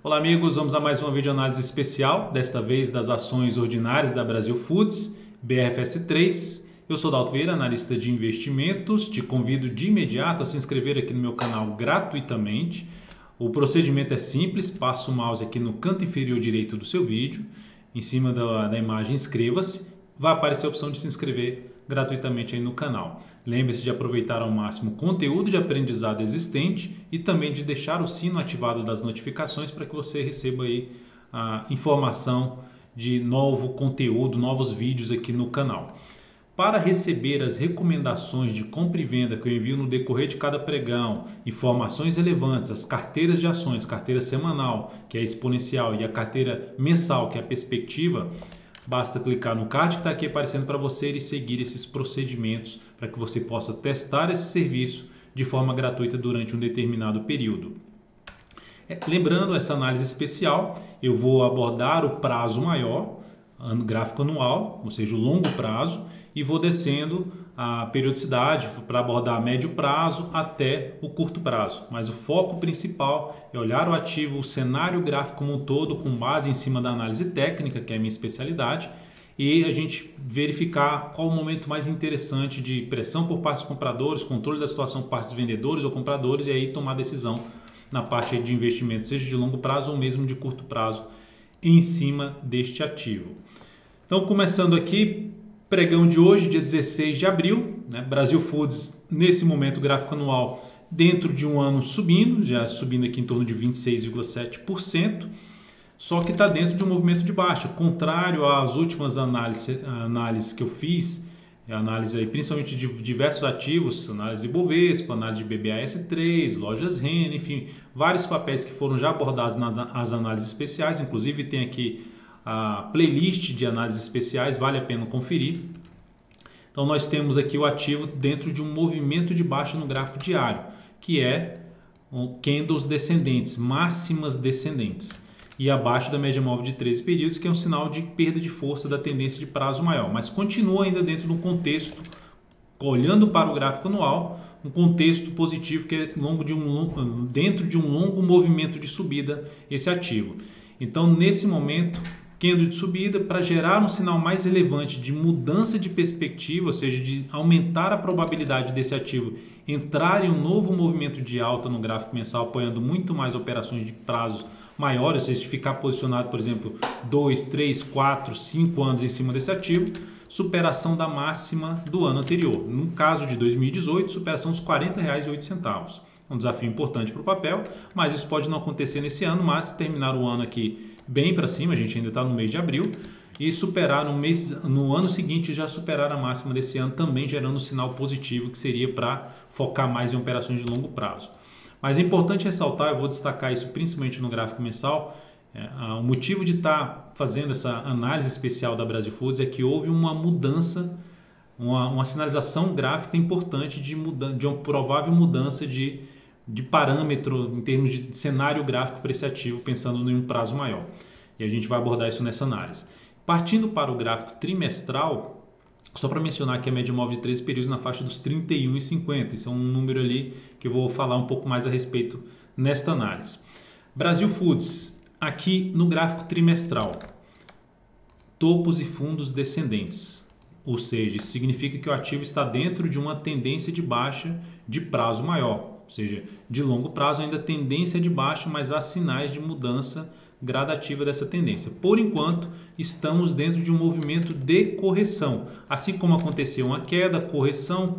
Olá amigos, vamos a mais uma videoanálise especial, desta vez das ações ordinárias da Brasil Foods, BRFS3. Eu sou Dalto Vieira, analista de investimentos, te convido de imediato a se inscrever aqui no meu canal gratuitamente. O procedimento é simples, passa o mouse aqui no canto inferior direito do seu vídeo, em cima da imagem inscreva-se, vai aparecer a opção de se inscrever gratuitamente aí no canal. Lembre-se de aproveitar ao máximo o conteúdo de aprendizado existente e também de deixar o sino ativado das notificações para que você receba aí a informação de novo conteúdo, novos vídeos aqui no canal. Para receber as recomendações de compra e venda que eu envio no decorrer de cada pregão, informações relevantes, as carteiras de ações, carteira semanal, que é a exponencial, e a carteira mensal, que é a perspectiva, basta clicar no card que está aqui aparecendo para você e seguir esses procedimentos para que você possa testar esse serviço de forma gratuita durante um determinado período. Lembrando, essa análise especial, eu vou abordar o prazo maior, gráfico anual, ou seja, o longo prazo, e vou descendo a periodicidade para abordar médio prazo até o curto prazo. Mas o foco principal é olhar o ativo, o cenário gráfico como um todo, com base em cima da análise técnica, que é a minha especialidade, e a gente verificar qual o momento mais interessante de pressão por parte dos compradores, controle da situação por parte dos vendedores ou compradores, e aí tomar decisão na parte de investimento, seja de longo prazo ou mesmo de curto prazo, em cima deste ativo. Então, começando aqui, pregão de hoje, dia 16 de abril, né? Brasil Foods, nesse momento, gráfico anual, dentro de um ano subindo, já subindo aqui em torno de 26,7%, só que está dentro de um movimento de baixa, contrário às últimas análises que eu fiz, análise aí, principalmente de diversos ativos, análise de Bovespa, análise de BBAS3, lojas Renner, enfim, vários papéis que foram já abordados nas análises especiais, inclusive tem aqui a playlist de análises especiais, vale a pena conferir. Então nós temos aqui o ativo dentro de um movimento de baixa no gráfico diário, que é candles descendentes, máximas descendentes, e abaixo da média móvel de 13 períodos, que é um sinal de perda de força da tendência de prazo maior, mas continua ainda dentro de um contexto, olhando para o gráfico anual, um contexto positivo, que é dentro de um longo movimento de subida esse ativo. Então nesse momento, candle de subida, para gerar um sinal mais relevante de mudança de perspectiva, ou seja, de aumentar a probabilidade desse ativo entrar em um novo movimento de alta no gráfico mensal, apoiando muito mais operações de prazos maiores, ou seja, de ficar posicionado, por exemplo, 2, 3, 4, 5 anos em cima desse ativo, superação da máxima do ano anterior. No caso de 2018, superação dos R$ 40,08. Um desafio importante para o papel, mas isso pode não acontecer nesse ano, mas terminar o ano aqui bem para cima, a gente ainda está no mês de abril, e superar no ano seguinte, já superar a máxima desse ano, também gerando um sinal positivo que seria para focar mais em operações de longo prazo. Mas é importante ressaltar, eu vou destacar isso principalmente no gráfico mensal, o motivo de estar fazendo essa análise especial da Brasil Foods é que houve uma mudança, uma sinalização gráfica importante de uma provável mudança de parâmetro em termos de cenário gráfico para esse ativo, pensando em um prazo maior. E a gente vai abordar isso nessa análise. Partindo para o gráfico trimestral, só para mencionar que a média móvel de 13 períodos na faixa dos 31,50. Isso é um número ali que eu vou falar um pouco mais a respeito nesta análise. Brasil Foods, aqui no gráfico trimestral, topos e fundos descendentes. Ou seja, isso significa que o ativo está dentro de uma tendência de baixa de prazo maior. Ou seja, de longo prazo ainda tendência de baixa, mas há sinais de mudança gradativa dessa tendência. Por enquanto, estamos dentro de um movimento de correção. Assim como aconteceu uma queda, correção,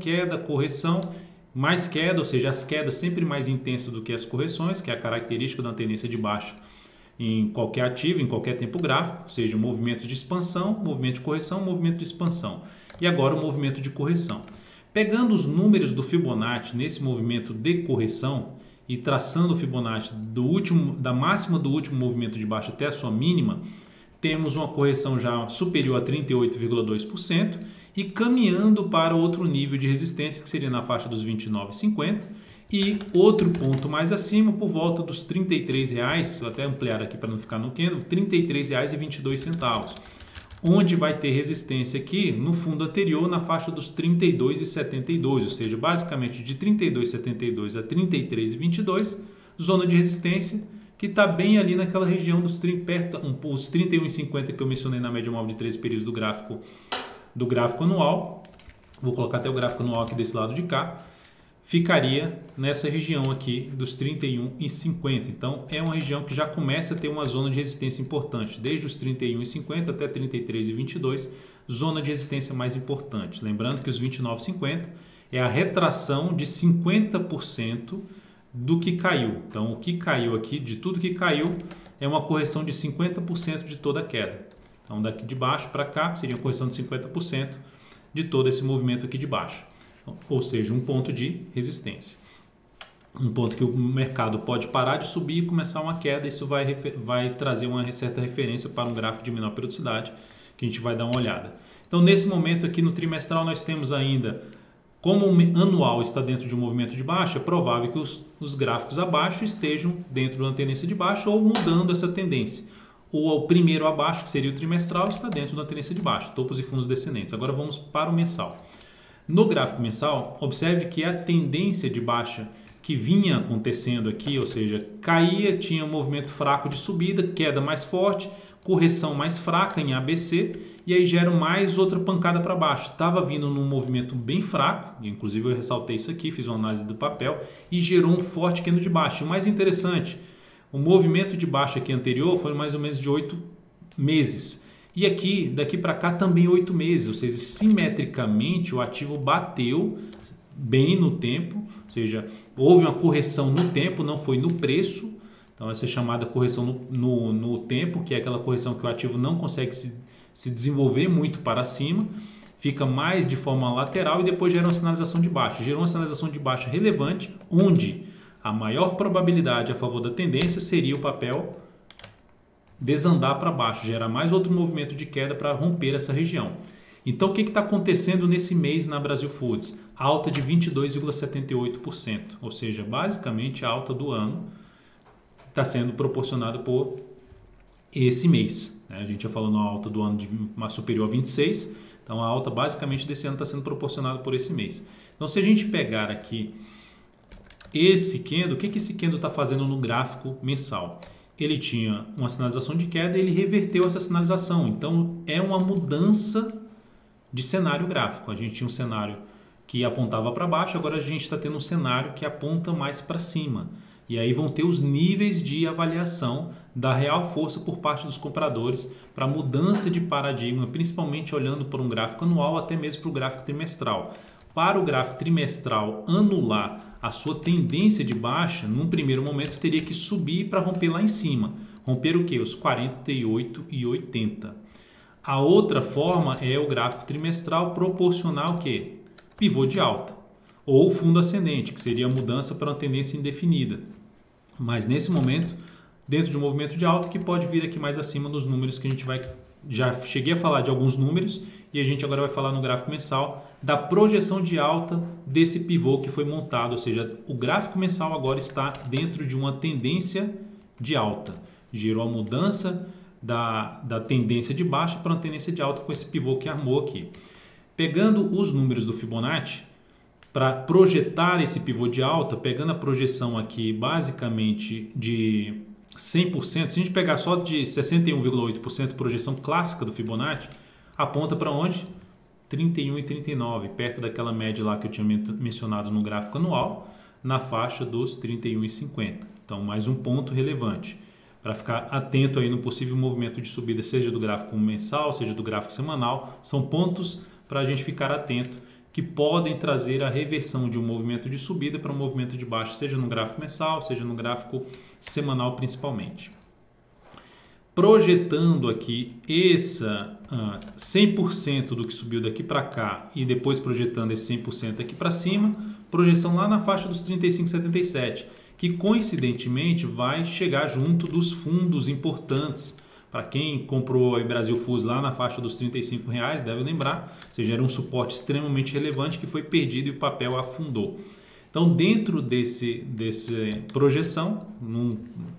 mais queda, ou seja, as quedas sempre mais intensas do que as correções, que é a característica da tendência de baixa em qualquer ativo, em qualquer tempo gráfico, ou seja, movimento de expansão, movimento de correção, movimento de expansão. E agora o movimento de correção. Pegando os números do Fibonacci nesse movimento de correção e traçando o Fibonacci da máxima do último movimento de baixa até a sua mínima, temos uma correção já superior a 38,2% e caminhando para outro nível de resistência, que seria na faixa dos R$ 29,50, e outro ponto mais acima, por volta dos R$ 33,00, vou até ampliar aqui para não ficar no candle, R$ 33,22. Onde vai ter resistência aqui no fundo anterior na faixa dos 32,72, ou seja, basicamente de 32,72 a 33,22, zona de resistência que está bem ali naquela região dos os 31,50 que eu mencionei na média móvel de 13 períodos do gráfico anual. Vou colocar até o gráfico anual aqui desse lado de cá. Ficaria nessa região aqui dos 31,50. Então, é uma região que já começa a ter uma zona de resistência importante, desde os 31,50 até 33,22, zona de resistência mais importante. Lembrando que os 29,50 é a retração de 50% do que caiu. Então, o que caiu aqui, de tudo que caiu, é uma correção de 50% de toda a queda. Então, daqui de baixo para cá, seria uma correção de 50% de todo esse movimento aqui de baixo. Ou seja, um ponto de resistência. Um ponto que o mercado pode parar de subir e começar uma queda. Isso vai trazer uma certa referência para um gráfico de menor periodicidade, que a gente vai dar uma olhada. Então, nesse momento aqui no trimestral, nós temos ainda, como o anual está dentro de um movimento de baixa, é provável que os gráficos abaixo estejam dentro de uma tendência de baixa ou mudando essa tendência. Ou o primeiro abaixo, que seria o trimestral, está dentro de uma tendência de baixa, topos e fundos descendentes. Agora vamos para o mensal. No gráfico mensal, observe que a tendência de baixa que vinha acontecendo aqui, ou seja, caía, tinha um movimento fraco de subida, queda mais forte, correção mais fraca em ABC, e aí gera mais outra pancada para baixo. Estava vindo num movimento bem fraco, inclusive eu ressaltei isso aqui, fiz uma análise do papel, e gerou um forte candle de baixa. O mais interessante, o movimento de baixa aqui anterior foi mais ou menos de 8 meses. E aqui, daqui para cá também 8 meses, ou seja, simetricamente o ativo bateu bem no tempo, ou seja, houve uma correção no tempo, não foi no preço. Então essa é chamada correção no tempo, que é aquela correção que o ativo não consegue se desenvolver muito para cima, fica mais de forma lateral e depois gera uma sinalização de baixa. Gerou uma sinalização de baixa relevante, onde a maior probabilidade a favor da tendência seria o papel desandar para baixo, gerar mais outro movimento de queda para romper essa região. Então, o que está acontecendo nesse mês na Brasil Foods? Alta de 22,78%, ou seja, basicamente a alta do ano está sendo proporcionada por esse mês. A gente já falou na alta do ano de superior a 26%, então a alta basicamente desse ano está sendo proporcionada por esse mês. Então, se a gente pegar aqui esse candle, o que esse candle está fazendo no gráfico mensal? Ele tinha uma sinalização de queda e ele reverteu essa sinalização. Então, é uma mudança de cenário gráfico. A gente tinha um cenário que apontava para baixo, agora a gente está tendo um cenário que aponta mais para cima. E aí vão ter os níveis de avaliação da real força por parte dos compradores para mudança de paradigma, principalmente olhando para um gráfico anual, até mesmo para o gráfico trimestral. Para o gráfico trimestral anular a sua tendência de baixa, num primeiro momento teria que subir para romper lá em cima. Romper o quê? Os 48,80. A outra forma é o gráfico trimestral proporcional ao quê? Pivô de alta. Ou fundo ascendente, que seria a mudança para uma tendência indefinida. Mas nesse momento, dentro de um movimento de alta, que pode vir aqui mais acima nos números que a gente vai... Já cheguei a falar de alguns números e a gente agora vai falar no gráfico mensal da projeção de alta desse pivô que foi montado, ou seja, o gráfico mensal agora está dentro de uma tendência de alta. Gerou a mudança da tendência de baixa para uma tendência de alta com esse pivô que armou aqui. Pegando os números do Fibonacci, para projetar esse pivô de alta, pegando a projeção aqui basicamente de 100%, se a gente pegar só de 61,8% projeção clássica do Fibonacci, aponta para onde? 31,39, perto daquela média lá que eu tinha mencionado no gráfico anual, na faixa dos 31,50. Então, mais um ponto relevante para ficar atento aí no possível movimento de subida, seja do gráfico mensal, seja do gráfico semanal. São pontos para a gente ficar atento que podem trazer a reversão de um movimento de subida para um movimento de baixa, seja no gráfico mensal, seja no gráfico semanal principalmente. Projetando aqui essa 100% do que subiu daqui para cá e depois projetando esse 100% aqui para cima, projeção lá na faixa dos 35,77, que coincidentemente vai chegar junto dos fundos importantes. Para quem comprou a Brasil Foods lá na faixa dos R$35, deve lembrar, ou seja, era um suporte extremamente relevante que foi perdido e o papel afundou. Então, dentro dessa projeção,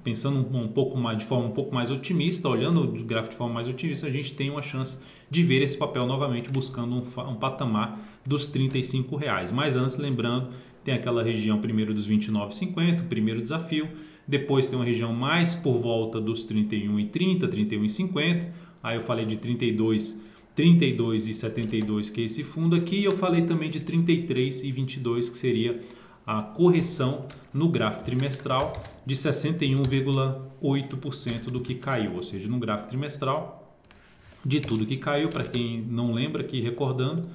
pensando um pouco mais, de forma um pouco mais otimista, olhando o gráfico de forma mais otimista, a gente tem uma chance de ver esse papel novamente buscando um patamar dos R$35. Mas antes, lembrando, tem aquela região primeiro dos 29,50, o primeiro desafio, Depois tem uma região mais por volta dos 31,30, 31,50. Aí eu falei de 32,72, que é esse fundo aqui. E eu falei também de 33,22, que seria a correção no gráfico trimestral de 61,8% do que caiu. Ou seja, no gráfico trimestral, de tudo que caiu, para quem não lembra aqui, recordando,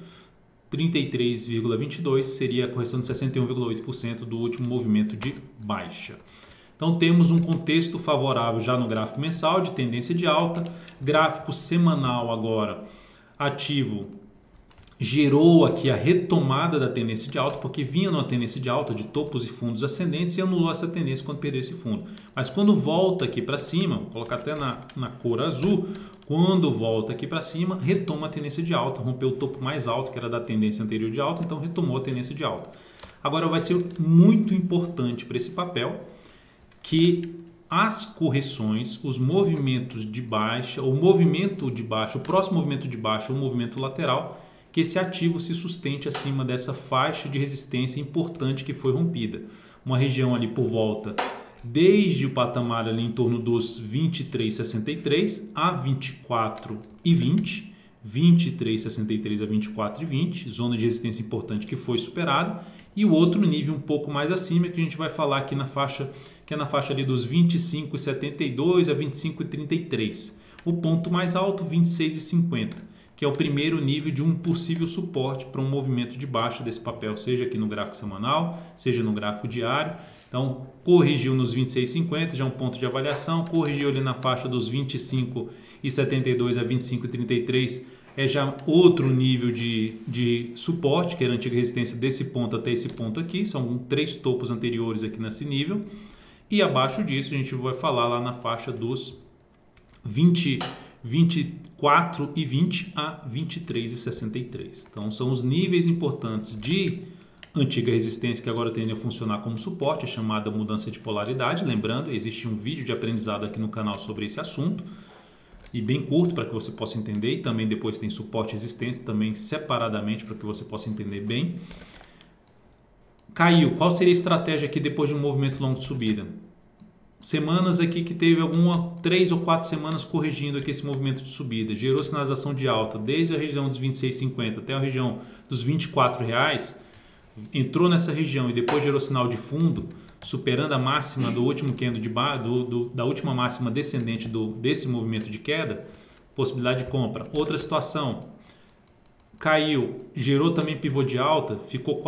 33,22 seria a correção de 61,8% do último movimento de baixa. Então temos um contexto favorável já no gráfico mensal de tendência de alta, gráfico semanal agora ativo gerou aqui a retomada da tendência de alta, porque vinha numa tendência de alta de topos e fundos ascendentes e anulou essa tendência quando perdeu esse fundo. Mas quando volta aqui para cima, vou colocar até na cor azul, quando volta aqui para cima, retoma a tendência de alta, rompeu o topo mais alto que era da tendência anterior de alta, então retomou a tendência de alta. Agora vai ser muito importante para esse papel que as correções, os movimentos de baixa, o movimento de baixa, o próximo movimento de baixa, o movimento lateral, que esse ativo se sustente acima dessa faixa de resistência importante que foi rompida. Uma região ali por volta, desde o patamar ali em torno dos 23,63 a 24,20, 23,63 a 24,20, zona de resistência importante que foi superada, e o outro nível um pouco mais acima que a gente vai falar aqui na faixa, que é na faixa ali dos 25,72 a 25,33. O ponto mais alto, 26,50. Que é o primeiro nível de um possível suporte para um movimento de baixa desse papel, seja aqui no gráfico semanal, seja no gráfico diário. Então, corrigiu nos 26,50, já é um ponto de avaliação, corrigiu ali na faixa dos 25,72 a 25,33, é já outro nível de suporte, que era a antiga resistência desse ponto até esse ponto aqui, são 3 topos anteriores aqui nesse nível, e abaixo disso a gente vai falar lá na faixa dos 24,20 a 23,63. Então são os níveis importantes de antiga resistência que agora tendem a funcionar como suporte, a chamada mudança de polaridade. Lembrando, existe um vídeo de aprendizado aqui no canal sobre esse assunto, e bem curto para que você possa entender, e também depois tem suporte e resistência também separadamente para que você possa entender bem. Caiu, qual seria a estratégia aqui depois de um movimento longo de subida? Semanas aqui que teve 3 ou 4 semanas corrigindo aqui esse movimento de subida, gerou sinalização de alta desde a região dos 26,50 até a região dos R$24, entrou nessa região e depois gerou sinal de fundo, superando a máxima do último candle da última máxima descendente desse movimento de queda, possibilidade de compra. Outra situação, caiu, gerou também pivô de alta, ficou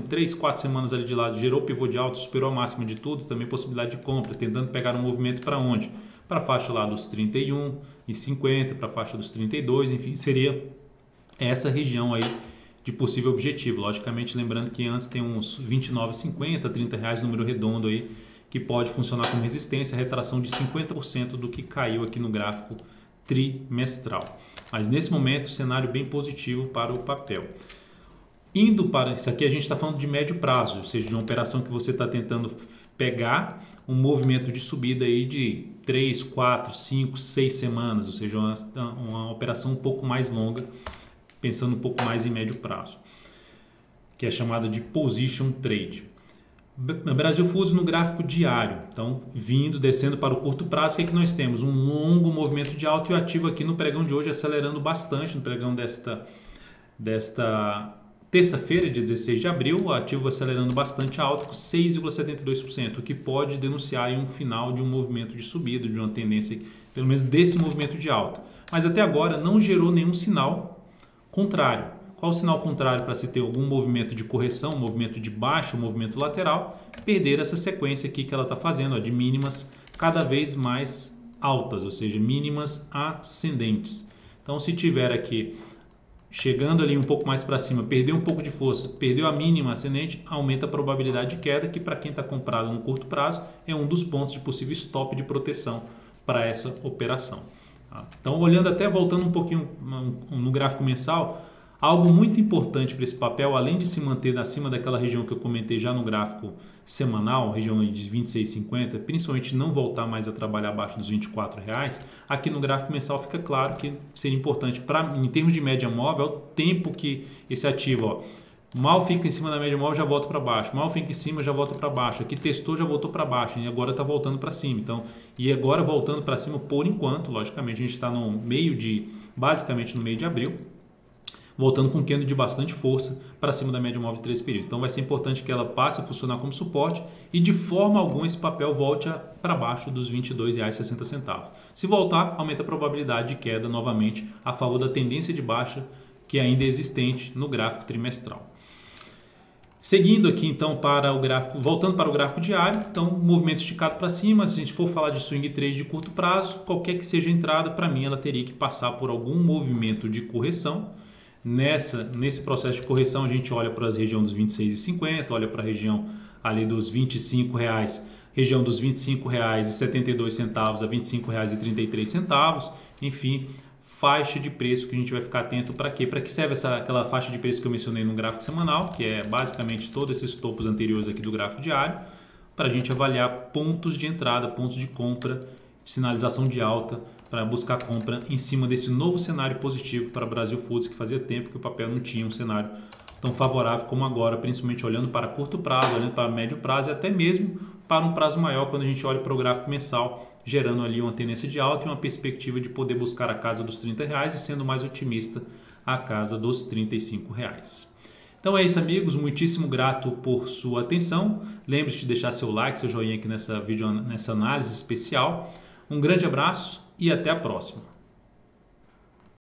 3, 4 semanas ali de lado, gerou pivô de alta, superou a máxima de tudo, também possibilidade de compra, tentando pegar um movimento para onde? Para a faixa lá dos 31,50, para a faixa dos 32, enfim, seria essa região aí de possível objetivo. Logicamente, lembrando que antes tem uns 29,50, R$30, número redondo aí, que pode funcionar como resistência, retração de 50% do que caiu aqui no gráfico trimestral. Mas nesse momento, cenário bem positivo para o papel. Indo para isso aqui, a gente está falando de médio prazo, ou seja, de uma operação que você está tentando pegar um movimento de subida aí de 3, 4, 5, 6 semanas, ou seja, uma operação um pouco mais longa, pensando um pouco mais em médio prazo, que é chamada de position trade. Brasil Fuso no gráfico diário, então descendo para o curto prazo, o que é que nós temos? Um longo movimento de alta e o ativo aqui no pregão de hoje acelerando bastante, no pregão desta terça-feira, 16 de abril, o ativo acelerando bastante alto, com 6,72%, o que pode denunciar aí um final de um movimento de subida, de uma tendência, pelo menos desse movimento de alta. Mas até agora não gerou nenhum sinal contrário. Qual o sinal contrário para se ter algum movimento de correção, movimento de baixo, movimento lateral? Perder essa sequência aqui que ela está fazendo, de mínimas cada vez mais altas, ou seja, mínimas ascendentes. Então, se tiver aqui chegando ali um pouco mais para cima, perdeu um pouco de força, perdeu a mínima ascendente, aumenta a probabilidade de queda, que para quem está comprado no curto prazo é um dos pontos de possível stop de proteção para essa operação. Então, voltando um pouquinho no gráfico mensal, algo muito importante para esse papel, além de se manter acima daquela região que eu comentei já no gráfico semanal, região de 26,50, principalmente não voltar mais a trabalhar abaixo dos R$24, aqui no gráfico mensal fica claro que seria importante, em termos de média móvel, o tempo que esse ativo Mal fica em cima da média móvel, já volta para baixo. Mal fica em cima, já volta para baixo. Aqui testou, já voltou para baixo. E agora está voltando para cima. Então, e agora voltando para cima por enquanto. Logicamente, a gente está basicamente no meio de abril. Voltando com um candle de bastante força para cima da média móvel de 3 períodos. Então vai ser importante que ela passe a funcionar como suporte e de forma alguma esse papel volte para baixo dos R$ 22,60. Se voltar, aumenta a probabilidade de queda novamente a favor da tendência de baixa que ainda é existente no gráfico trimestral. Seguindo aqui então para o gráfico, voltando para o gráfico diário, então movimento esticado para cima. Se a gente for falar de swing trade de curto prazo, qualquer que seja a entrada, para mim ela teria que passar por algum movimento de correção. Nesse processo de correção, a gente olha para as regiões dos 26,50, olha para a região ali dos R$ 25,00, região dos R$ 25,72 a R$ 25,33, enfim, faixa de preço que a gente vai ficar atento para quê? Para que serve aquela faixa de preço que eu mencionei no gráfico semanal, que é basicamente todos esses topos anteriores aqui do gráfico diário, para a gente avaliar pontos de entrada, pontos de compra, sinalização de alta, para buscar compra em cima desse novo cenário positivo para Brasil Foods, que fazia tempo que o papel não tinha um cenário tão favorável como agora, principalmente olhando para curto prazo, olhando para médio prazo e até mesmo para um prazo maior quando a gente olha para o gráfico mensal, gerando ali uma tendência de alta e uma perspectiva de poder buscar a casa dos R$30 e sendo mais otimista a casa dos R$35. Então é isso, amigos, muitíssimo grato por sua atenção. Lembre-se de deixar seu like, seu joinha aqui nessa análise especial. Um grande abraço e até a próxima.